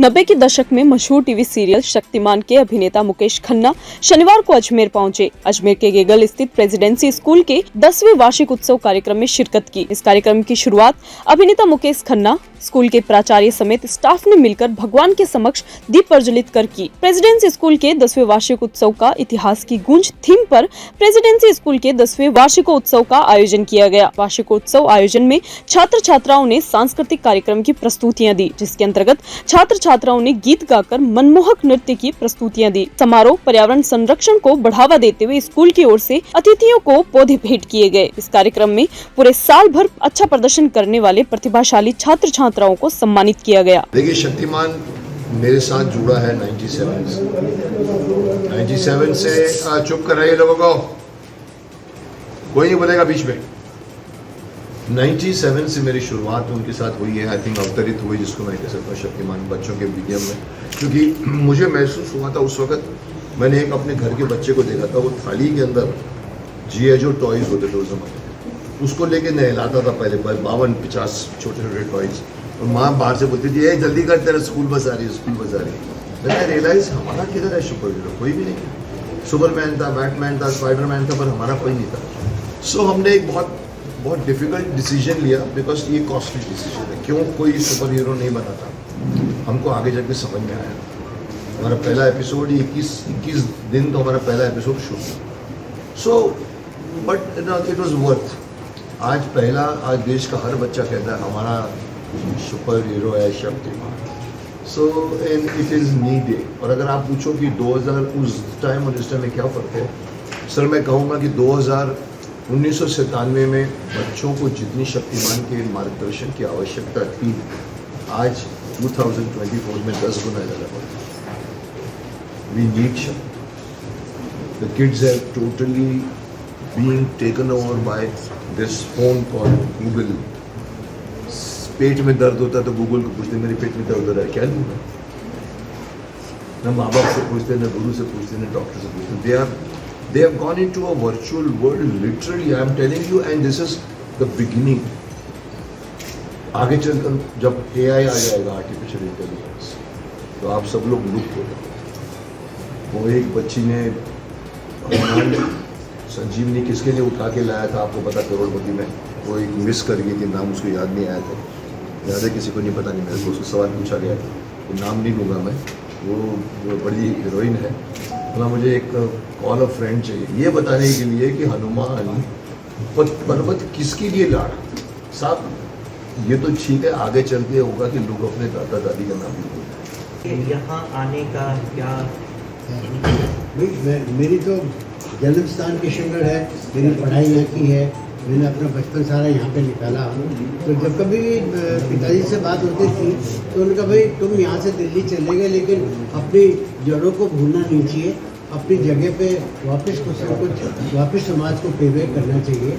90 के दशक में मशहूर टीवी सीरियल शक्तिमान के अभिनेता मुकेश खन्ना शनिवार को अजमेर पहुंचे। अजमेर के गेगल स्थित प्रेसिडेंसी स्कूल के 10वें वार्षिक उत्सव कार्यक्रम में शिरकत की। इस कार्यक्रम की शुरुआत अभिनेता मुकेश खन्ना, स्कूल के प्राचार्य समेत स्टाफ ने मिलकर भगवान के समक्ष दीप प्रज्वलित कर की। प्रेसिडेंसी स्कूल के 10वें वार्षिक उत्सव का इतिहास की गूंज थीम पर प्रेसिडेंसी स्कूल के 10वें वार्षिकोत्सव का आयोजन किया गया। वार्षिकोत्सव आयोजन में छात्र छात्राओं ने सांस्कृतिक कार्यक्रम की प्रस्तुतियां दी, जिसके अंतर्गत छात्र छात्राओं ने गीत गाकर मनमोहक नृत्य की प्रस्तुतियां दी। समारोह पर्यावरण संरक्षण को बढ़ावा देते हुए स्कूल की ओर से अतिथियों को पौधे भेंट किए गए। इस कार्यक्रम में पूरे साल भर अच्छा प्रदर्शन करने वाले प्रतिभाशाली छात्र छात्राओं को सम्मानित किया गया। देखिए, शक्तिमान मेरे साथ जुड़ा है 97 से। चुप कर रहे लोगों को, कोई नहीं बोलेगा बीच में। 97 से मेरी शुरुआत उनके साथ हुई है। आई थिंक अवतरित हुई, जिसको मैं कह सकता हूँ शक्तिमान बच्चों के मीडियम में, क्योंकि मुझे महसूस हुआ था उस वक्त, मैंने एक अपने घर के बच्चे को देखा था, वो थाली के अंदर जी जो टॉयज होते थे उस जमाने में, उसको लेके नहलाता था पहले 52-50 छोटे छोटे टॉयज, और माँ बाहर से बोलती थी, जल्दी कर, तेरा स्कूल बस आ रही है, स्कूल बस आ रही है। मैंने रियलाइज हमारा किधर है सुपर हीरो, कोई भी नहीं। सुपरमैन था, बैटमैन था, स्पाइडरमैन था, पर हमारा कोई नहीं था। सो हमने एक बहुत डिफिकल्ट डिसीजन लिया, बिकॉज ये कॉस्टली डिसीजन है। क्यों कोई सुपर हीरो नहीं बना था, हमको आगे जाके समझ में आया। हमारा पहला एपिसोड 21 दिन तो हमारा पहला episode shoot. So but it was worth. आज देश का हर बच्चा कहता है हमारा सुपर हीरो है Shaktimaan. So and it is needed. और अगर आप पूछो कि 2000 उस टाइम और इस टाइम में क्या फ़र्क है, सर मैं कहूँगा कि 1997 में बच्चों को जितनी शक्तिमान के मार्गदर्शन की आवश्यकता थी, आज 2024 में 10 गुना ज़्यादा बढ़ गई। वी नीड शक्ति। The kids have totally being taken over by this phone called Google. पेट में दर्द होता है तो गूगल को पूछते, मेरे पेट में दर्द हो रहा है, क्या लूँ? ना माँ बाप से पूछते, ना गुरु से पूछते, ना डॉक्टर से पूछते। They have gone into a virtual world, literally, I am telling you, and this is the beginning. आगे चलकर जब AI आ जाएगा, आर्टिफिशियल इंटेलिजेंस, तो आप सब लोग लुप्त हो जाओगे। वो एक बच्ची ने संजीवनी किसके लिए उठा के लाया था, आपको पता, करोड़पति में। वो एक मिस कर गई थी, नाम उसको याद नहीं आया था। याद है किसी को? नहीं, पता नहीं, मेरे को उसको सवाल पूछा गया था, तो नाम नहीं लूँगा मैं। वो बड़ी हीरोइन है। बोला मुझे एक कॉल ऑफ फ्रेंड चाहिए, ये बताने के लिए कि हनुमान पर्वत किसके लिए लाड़ा। साहब ये तो ठीक है, आगे चल के होगा कि लोग अपने दादा दादी का नाम भी बोलते। यहाँ आने का क्या? मेरी तो जन्म स्थान किशनगढ़ है, मेरी पढ़ाई यहाँ की है, मैंने अपना बचपन सारा यहाँ पे निकाला। तो जब कभी पिताजी से बात होती थी तो उन्होंने कहा, भाई तुम यहाँ से दिल्ली चले गए, लेकिन अपनी जड़ों को भूलना नहीं चाहिए, अपनी जगह पे वापस वापस समाज को पेबैक करना चाहिए।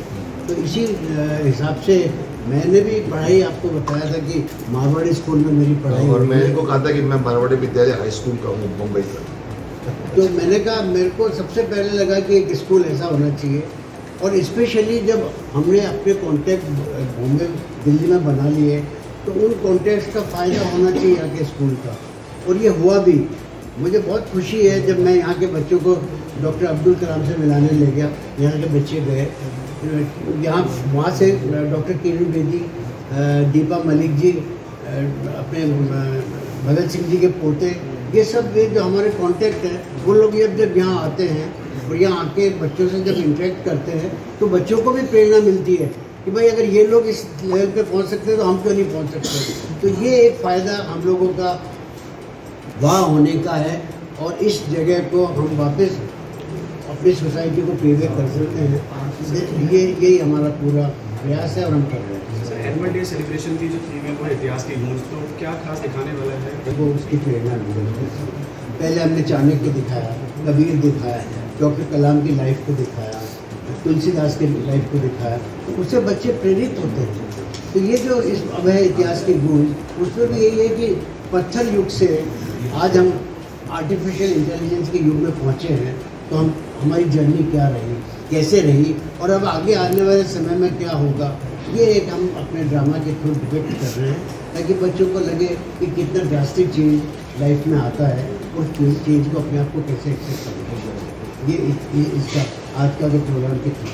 तो इसी हिसाब से मैंने भी पढ़ाई, आपको बताया था कि मारवाड़ी स्कूल में मेरी पढ़ाई, और मैंने को कहा था कि मैं मारवाड़ी विद्यालय हाई स्कूल का हूँ मुंबई का। तो मैंने कहा, मेरे को सबसे पहले लगा कि एक स्कूल ऐसा होना चाहिए, और स्पेशली जब हमने अपने कॉन्टैक्ट बॉम्बे दिल्ली में बना लिए, तो उन कॉन्टैक्ट्स का फ़ायदा होना चाहिए यहाँ के स्कूल का, और ये हुआ भी। मुझे बहुत खुशी है जब मैं यहाँ के बच्चों को डॉक्टर अब्दुल कलाम से मिलाने ले गया। यहाँ के बच्चे गए यहाँ, वहाँ से डॉक्टर किरण बेदी, दीपा मलिक जी, अपने भगत सिंह जी के पोते, ये सब जो हमारे कॉन्टैक्ट हैं, वो लोग जब यहाँ आते हैं और यहाँ आके बच्चों से जब इंटरेक्ट करते हैं, तो बच्चों को भी प्रेरणा मिलती है कि भाई अगर ये लोग इस लेवल पे पहुँच सकते हैं तो हम क्यों नहीं पहुँच सकते। तो ये एक फ़ायदा हम लोगों का वहाँ होने का है, और इस जगह को हम वापस अपनी सोसाइटी को पेबैक कर सकते हैं। यही हमारा पूरा प्रयास है और हम कर रहे हैं। एनुअल डे सेलिब्रेशन की जो थीम है वो इतिहास की गूंज, तो क्या खास दिखाने वाला है? वो उसकी प्रेरणा मिलेगी। पहले हमने चाणक्य दिखाया, कबीर दिखाया, डॉक्टर कलाम की लाइफ को दिखाया, तुलसीदास की लाइफ को दिखाया, तो उससे बच्चे प्रेरित होते हैं। तो ये जो इस अब है इतिहास की गूंज, उसमें भी यही है कि पत्थर युग से आज हम आर्टिफिशियल इंटेलिजेंस के युग में पहुँचे हैं, तो हमारी जर्नी क्या रही, कैसे रही, और अब आगे आने वाले समय में क्या होगा, ये एक हम अपने ड्रामा के थ्रू डिपेक्ट कर रहे हैं ताकि बच्चों को लगे कि कितना ड्रास्टिक चेंज लाइफ में आता है और चेंज को अपने आप को कैसे एक्सेप्ट करना है। ये इसका आज का जो प्रोग्राम के थ्रू